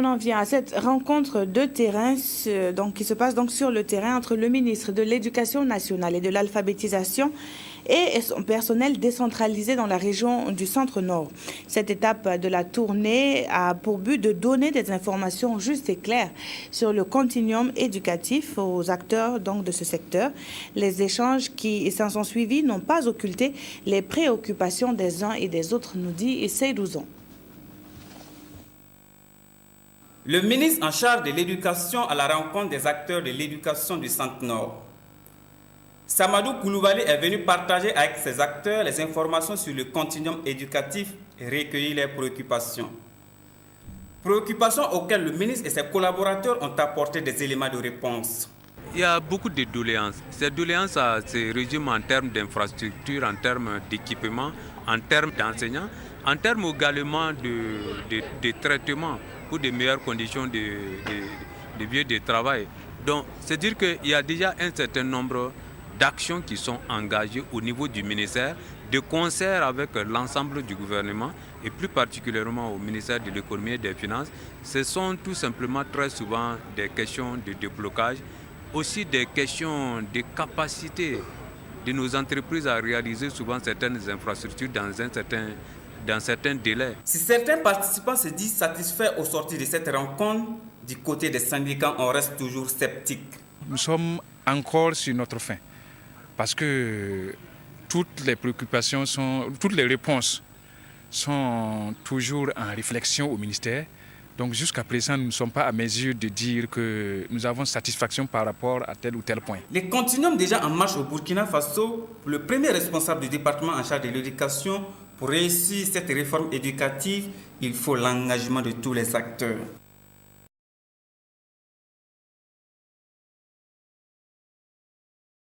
On en vient à cette rencontre de terrain qui se passe donc sur le terrain entre le ministre de l'Éducation nationale et de l'alphabétisation et son personnel décentralisé dans la région du Centre-Nord. Cette étape de la tournée a pour but de donner des informations justes et claires sur le continuum éducatif aux acteurs donc de ce secteur. Les échanges qui s'en sont suivis n'ont pas occulté les préoccupations des uns et des autres, nous dit Seydou. Le ministre en charge de l'éducation à la rencontre des acteurs de l'éducation du Centre-Nord. Samadou Koulibaly est venu partager avec ces acteurs les informations sur le continuum éducatif et recueillir leurs préoccupations. Préoccupations auxquelles le ministre et ses collaborateurs ont apporté des éléments de réponse. Il y a beaucoup de doléances. Ces doléances se résument en termes d'infrastructures, en termes d'équipement, en termes d'enseignants, en termes également de traitement pour de meilleures conditions de lieu de travail. Donc, c'est dire qu'il y a déjà un certain nombre d'actions qui sont engagées au niveau du ministère, de concert avec l'ensemble du gouvernement et plus particulièrement au ministère de l'économie et des finances. Ce sont tout simplement très souvent des questions de déblocage, aussi des questions de capacité de nos entreprises à réaliser souvent certaines infrastructures dans certains délais. Si certains participants se disent satisfaits au sortir de cette rencontre, du côté des syndicats, on reste toujours sceptique. Nous sommes encore sur notre faim parce que toutes les réponses sont toujours en réflexion au ministère. Donc jusqu'à présent, nous ne sommes pas à mesure de dire que nous avons satisfaction par rapport à tel ou tel point. Les continuums déjà en marche au Burkina Faso, le premier responsable du département en charge de l'éducation, pour réussir cette réforme éducative, il faut l'engagement de tous les acteurs.